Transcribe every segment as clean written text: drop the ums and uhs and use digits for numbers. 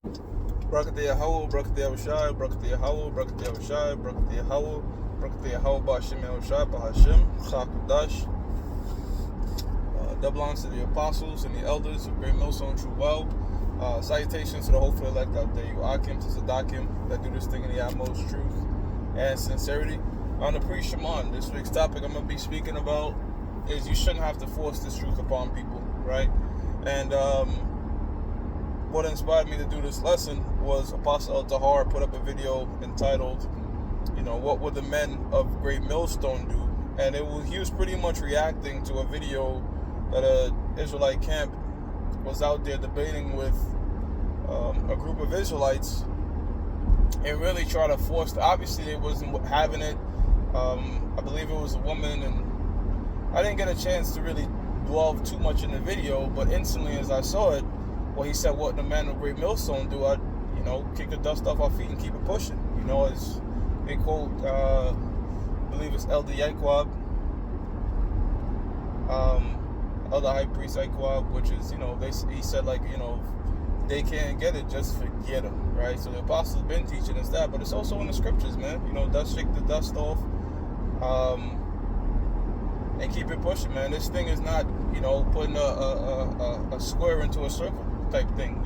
Brakatiyah Howell, Brakatiyah Shai, Brakatiyah Howell, Brakatiyah Shai, Brakatiyah Howell, Brakatiyah Howell, Bashim Shai, Bahashim, Chakudash. Double honors to the apostles and the elders of Great Millstone True Well. Salutations to the hopeful elect out there, you Akim to Sadakim that do this thing in the utmost truth and sincerity. On the pre-Shaman, this week's topic I'm going to be speaking about is you shouldn't have to force this truth upon people, right? And what inspired me to do this lesson was Apostle El Tahar put up a video entitled, what would the men of Great Millstone do? And he was pretty much reacting to a video that a Israelite camp was out there debating with a group of Israelites and really try to force obviously they wasn't having it. I believe it was a woman, and I didn't get a chance to really delve too much in the video, but instantly as I saw it, he said, what the men of Great Millstone do, I kick the dust off our feet and keep it pushing. As they quote, I believe it's Elder Yaquab, Elder High Priest Yaquab, which is, he said, they can't get it, just forget them, right? So the apostles been teaching us that, but it's also in the scriptures, man. Dust, shake the dust off, and keep it pushing, man. This thing is not, putting a square into a circle type thing,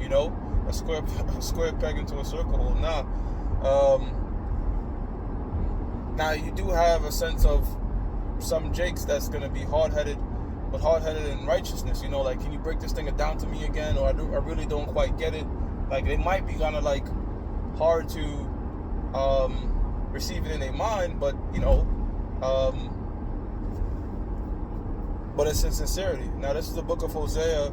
a square peg into a circle hole. Now you do have a sense of some jakes that's gonna be hard-headed, but hard-headed in righteousness. Can you break this thing down to me again? Or I really don't quite get it. It might be kind of hard to receive it in their mind, but but it's in sincerity. Now this is the book of Hosea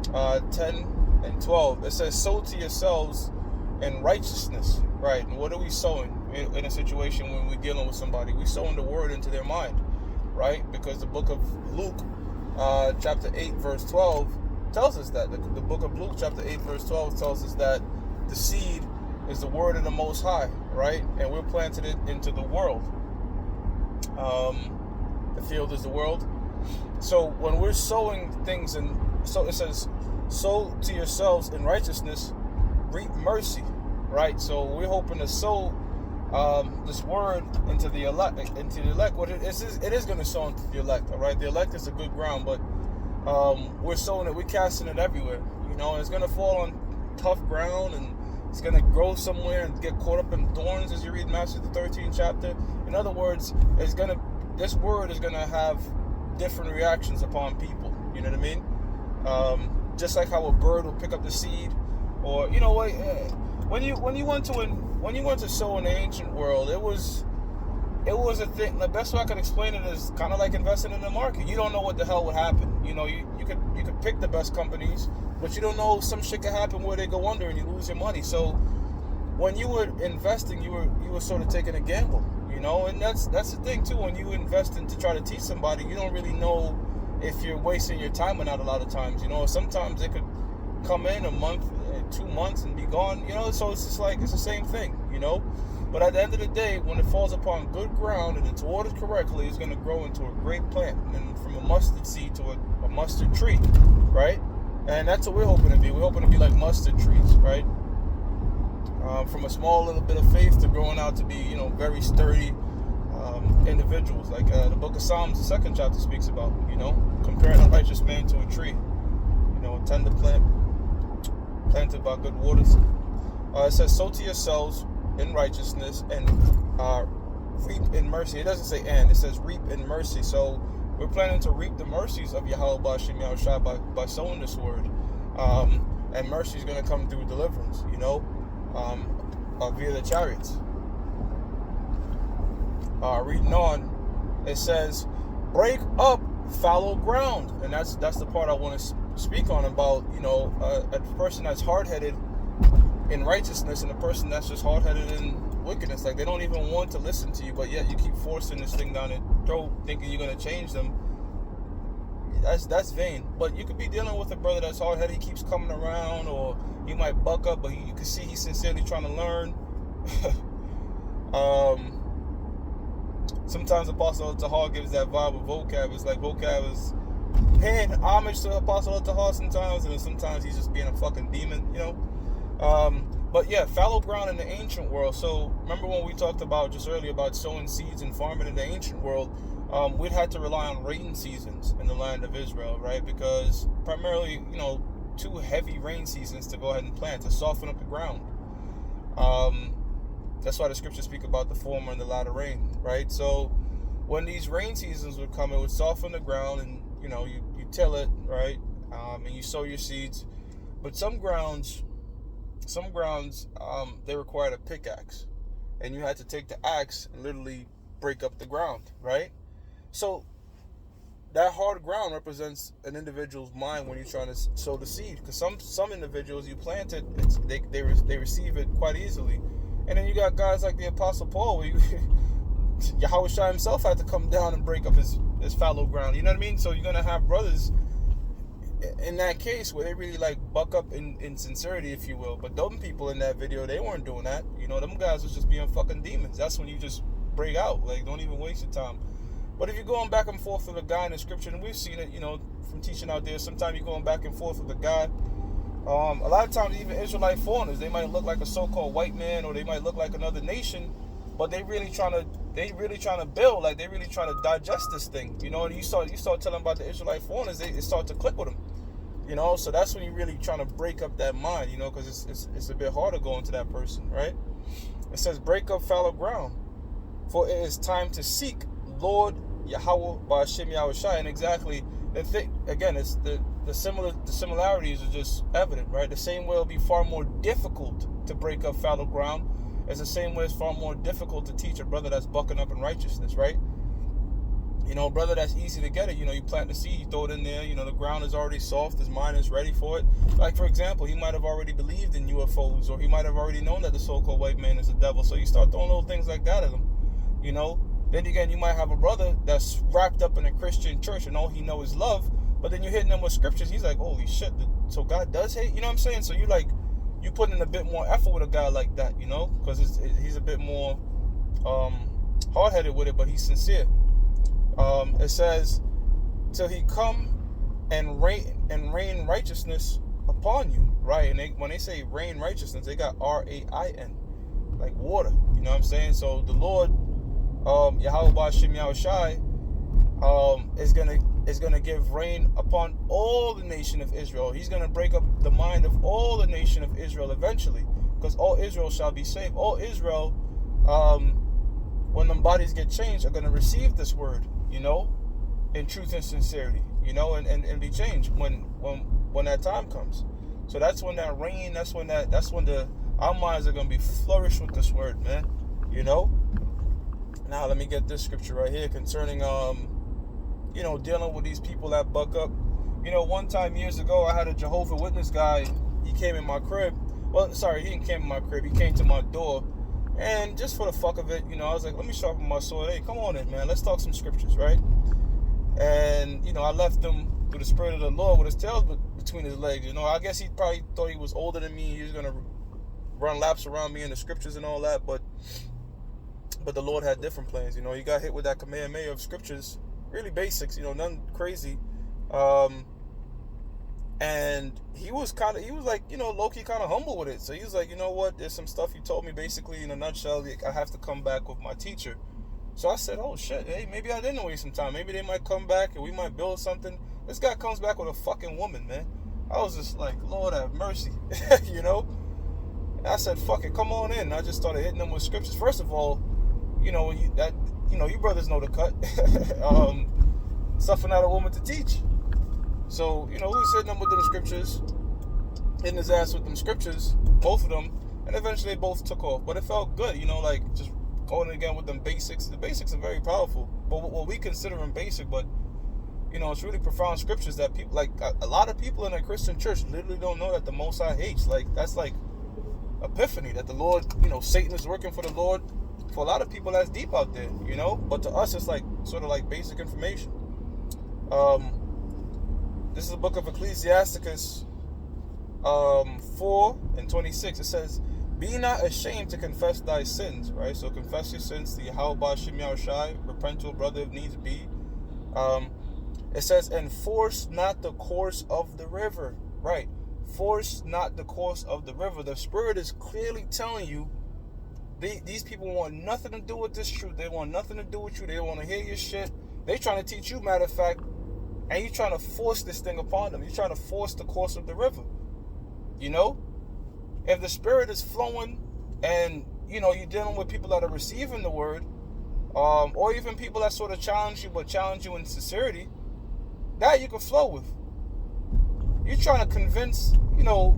10 and 12. It says, sow to yourselves in righteousness, right? And what are we sowing in a situation when we're dealing with somebody? We're sowing the word into their mind, right? Because the book of Luke chapter 8 verse 12 tells us that. The book of Luke chapter 8 verse 12 tells us that the seed is the word of the Most High, right? And we're planting it into the world. The field is the world. So when we're sowing things, and so it says, sow to yourselves in righteousness, reap mercy, right? So we're hoping to sow this word into the elect. What it is going to sow into the elect, all right? The elect is a good ground, but we're sowing it, we're casting it everywhere. It's going to fall on tough ground, and it's going to grow somewhere and get caught up in thorns as you read Matthew the 13th chapter. In other words, this word is going to have different reactions upon people. You know what I mean? Just like how a bird will pick up the seed, or when you went to sow in the ancient world, it was a thing. The best way I can explain it is kind of like investing in the market. You don't know what the hell would happen. You could pick the best companies, but you don't know, some shit could happen where they go under and you lose your money. So when you were investing, you were sort of taking a gamble. And that's the thing too. When you invest in to try to teach somebody, you don't really know if you're wasting your time or not. A lot of times, sometimes they could come in a month, 2 months, and be gone. So it's just it's the same thing. But at the end of the day, when it falls upon good ground and it's watered correctly, it's going to grow into a great plant, and from a mustard seed to a mustard tree, right? And that's what we're hoping to be. We're hoping to be like mustard trees, right? From a small little bit of faith to growing out to be, very sturdy individuals. Like the book of Psalms, the 2nd chapter speaks about, comparing a righteous man to a tree, a tender plant planted by good waters. It says, sow to yourselves in righteousness and reap in mercy. It doesn't say and, it says reap in mercy. So we're planning to reap the mercies of Yahweh Bashim Yahushua by sowing this word. And mercy is going to come through deliverance, via the chariots. Reading on, it says, break up fallow ground. And that's the part I want to speak on about, a person that's hard-headed in righteousness and a person that's just hard-headed in wickedness. They don't even want to listen to you, but yet you keep forcing this thing down their throat, thinking you're going to change them. That's vain. But you could be dealing with a brother that's hard-headed. He keeps coming around, or he might buck up, but you can see he's sincerely trying to learn. Sometimes Apostle Tahar gives that vibe of vocab. It's like vocab is paying homage to Apostle Tahar sometimes, and then sometimes he's just being a fucking demon, But yeah, fallow ground in the ancient world. So remember when we talked about just earlier about sowing seeds and farming in the ancient world, we'd had to rely on rain seasons in the land of Israel, right? Because primarily, 2 heavy rain seasons to go ahead and plant to soften up the ground. That's why the scriptures speak about the former and the latter rain, right? So when these rain seasons would come, it would soften the ground, and you till it, right? And you sow your seeds. But some grounds, they required a pickaxe, and you had to take the axe and literally break up the ground, right? So that hard ground represents an individual's mind when you're trying to sow the seed. Because some individuals, you plant it, they receive it quite easily, and then you got guys like the Apostle Paul, where Yahweh Shai himself had to come down and break up his fallow ground. You know what I mean? So you're gonna have brothers in that case where they really like buck up in sincerity, if you will. But them people in that video, they weren't doing that. Them guys was just being fucking demons. That's when you just break out. Like, don't even waste your time. But if you're going back and forth with a guy in the scripture, and we've seen it, from teaching out there, sometimes you're going back and forth with a guy. A lot of times, even Israelite foreigners, they might look like a so-called white man, or they might look like another nation, but they really trying to build, like they really trying to digest this thing, And you start telling about the Israelite foreigners, it start to click with them, So that's when you really trying to break up that mind, because it's a bit harder going to that person, right? It says, break up fallow ground, for it is time to seek Lord Yahweh Ba'Shem Yahweh Shai. And exactly the thing, again, it's the similarities are just evident, right? The same way it'll be far more difficult to break up fallow ground, it's the same way it's far more difficult to teach a brother that's bucking up in righteousness, right? A brother that's easy to get it, you plant the seed, you throw it in there, the ground is already soft, his mind is ready for it. Like, for example, he might have already believed in UFOs, or he might have already known that the so-called white man is the devil, so you start throwing little things like that at him, Then again, you might have a brother that's wrapped up in a Christian church and all he knows is love, but then you're hitting him with scriptures, he's like, holy shit, so God does hate? You know what I'm saying? So you put in a bit more effort with a guy like that, because he's a bit more hard-headed with it, but he's sincere. It says, till he come and rain righteousness upon you, right? And when they say rain righteousness, they got R-A-I-N, like water, you know what I'm saying? So the Lord, Yahweh Ba'Shem Yahweh Shai, is gonna give rain upon all the nation of Israel. He's gonna break up the mind of all the nation of Israel eventually, because all Israel shall be saved. All Israel, when them bodies get changed, are gonna receive this word, in truth and sincerity, and be changed when that time comes. So that's when that rain, that's when our minds are gonna be flourished with this word, man. Now let me get this scripture right here concerning dealing with these people that buck up. One time years ago, I had a Jehovah's Witness guy. He came in my crib. Well, sorry, he didn't came in my crib. He came to my door, and just for the fuck of it, I was like, let me sharpen my sword. Hey, come on in, man. Let's talk some scriptures, right? And I left him with the spirit of the Lord with his tail between his legs. I guess he probably thought he was older than me. He was gonna run laps around me in the scriptures and all that, but the Lord had different plans. He got hit with that Kamehameha of scriptures, really basics, nothing crazy. And he was like, low-key kind of humble with it. So he was like, you know what, there's some stuff you told me, basically, in a nutshell, I have to come back with my teacher. So I said, oh shit, hey, maybe I didn't waste some time. Maybe they might come back and we might build something. This guy comes back with a fucking woman, man. I was just like, Lord have mercy, And I said, fuck it, come on in. I just started hitting them with scriptures. First of all, you brothers know the cut. Suffer not a woman to teach. So, we was hitting them with them scriptures, hitting his ass with them scriptures, both of them, and eventually they both took off. But it felt good, just going again with them basics. The basics are very powerful. But what we consider them basic, but, it's really profound scriptures that people, like, a lot of people in a Christian church literally don't know that the Most High hates. Like, that's like epiphany, that the Lord, Satan is working for the Lord. For a lot of people, that's deep out there, But to us, it's like sort of like basic information. This is the book of Ecclesiasticus 4:26. It says, be not ashamed to confess thy sins, right? So confess your sins to Yahweh Ba'Shem Yahweh Shai. Repent to a brother if needs be. It says, enforce not the course of the river, right? Force not the course of the river. The Spirit is clearly telling you these people want nothing to do with this truth. They want nothing to do with you. They don't want to hear your shit. They trying to teach you, matter of fact, and you trying to force this thing upon them. You're trying to force the course of the river. You know? If the Spirit is flowing and, you know, you're dealing with people that are receiving the word, or even people that sort of challenge you, but challenge you in sincerity, that you can flow with. You're trying to convince, you know,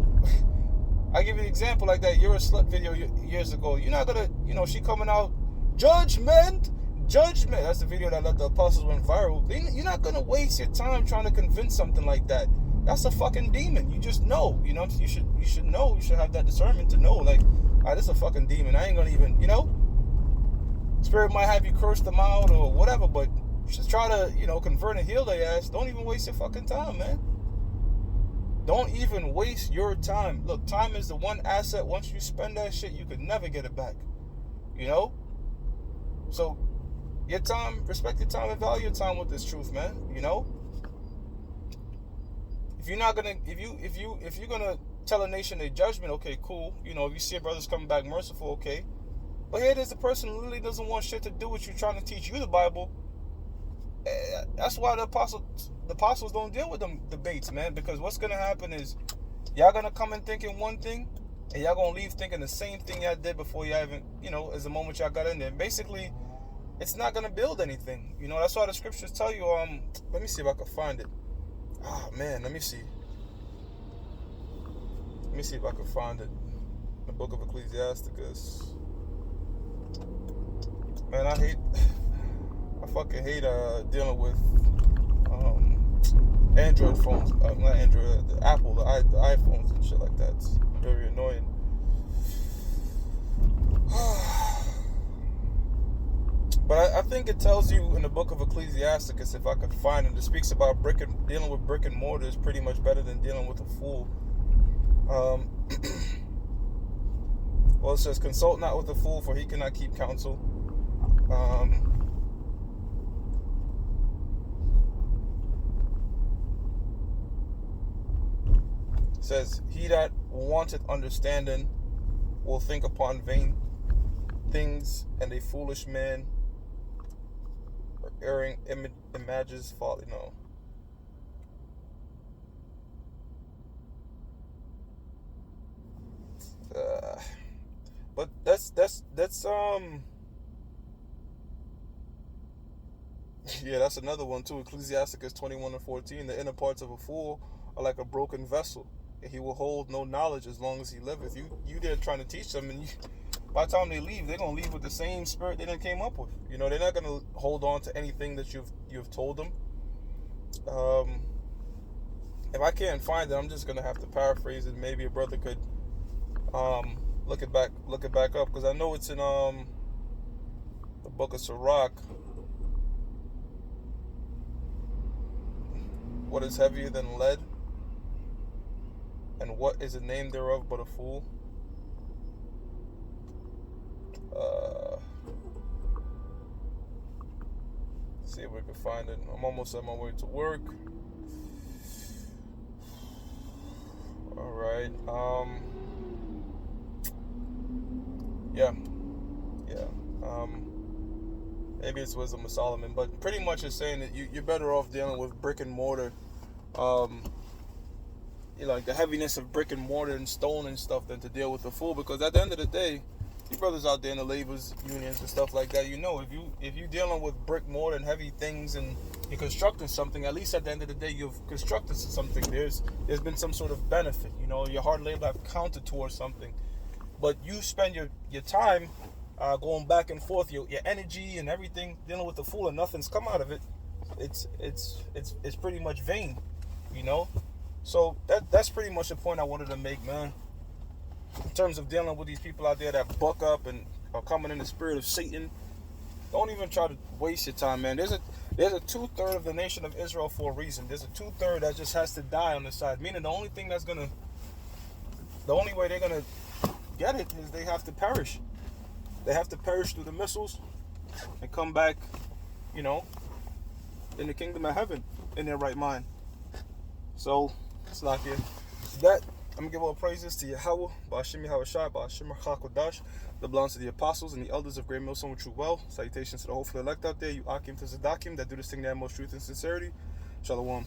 I give you an example like that You're a Slut video years ago. You're not going to, you know, she coming out, judgment. That's the video that let the apostles went viral. You're not going to waste your time trying to convince something like that. That's a fucking demon. You just know, you know, you should know, you should have that discernment to know, like, this is a fucking demon. I ain't going to even, you know, Spirit might have you curse them out or whatever, but just try to, you know, convert and heal their ass. Don't even waste your fucking time, man. Don't even waste your time. Look, time is the one asset. Once you spend that shit, you could never get it back. You know? So, your time, respect your time and value your time with this truth, man. You know? If you're not gonna, if you're gonna tell a nation a judgment, okay, cool. You know, if you see your brothers coming back merciful, okay. But here it is, the person who literally doesn't want shit to do with you, trying to teach you the Bible. That's why the apostles don't deal with them debates, man. Because what's gonna happen is y'all gonna come in thinking one thing, and y'all gonna leave thinking the same thing y'all did before y'all even, you know, as the moment y'all got in there. Basically, it's not gonna build anything. You know, that's why the scriptures tell you. Let me see if I can find it. Oh man, let me see. Let me see if I can find it. The book of Ecclesiasticus. Man, I fucking hate dealing with Android phones. Not Android, the Apple, the iPhones and shit like that. It's very annoying. But I think it tells you in the book of Ecclesiasticus, if I could find it, it speaks about dealing with brick and mortar is pretty much better than dealing with a fool. Well, it says, consult not with a fool, for he cannot keep counsel. It says, he that wanteth understanding will think upon vain things, and a foolish man or erring imagines folly. No. But that's yeah, that's another one too. Ecclesiasticus 21:14. The inner parts of a fool are like a broken vessel, and he will hold no knowledge as long as he liveth. You there trying to teach them, and by the time they leave, they're gonna leave with the same spirit they done came up with. You know, they're not gonna hold on to anything that you've told them. If I can't find it, I'm just gonna have to paraphrase it. Maybe a brother could look it back up, because I know it's in the book of Sirach. What is heavier than lead, and what is the name thereof but a fool? See if we can find it. I'm almost on my way to work. All right. Yeah. Maybe it's Wisdom of Solomon, but pretty much it's saying that you're better off dealing with brick and mortar. You know, like the heaviness of brick and mortar and stone and stuff, than to deal with the fool. Because at the end of the day, you brothers out there in the laborers unions and stuff like that, you know, if you dealing with brick, mortar, and heavy things, and you're constructing something, at least at the end of the day, you've constructed something. There's been some sort of benefit. You know, your hard labor have counted towards something. But you spend your time going back and forth, your energy and everything, dealing with the fool, and nothing's come out of it. It's pretty much vain, you know. So that's pretty much the point I wanted to make, man. In terms of dealing with these people out there that buck up and are coming in the spirit of Satan, don't even try to waste your time, man. There's a 2/3 of the nation of Israel for a reason. There's a 2/3 that just has to die on the side. Meaning the only way they're gonna get it is they have to perish. They have to perish through the missiles and come back, you know, in the kingdom of heaven in their right mind. So it's not here. That I'm going to give all praises to Yahweh, Ba'ashim Yahweh Shai, Ba'ashim HaKodash, that belongs to the apostles and the elders of Great Millstone with true well. Salutations to the hopeful elect out there, you Akim to Zadakim, that do this thing that have most truth and sincerity. Shalom.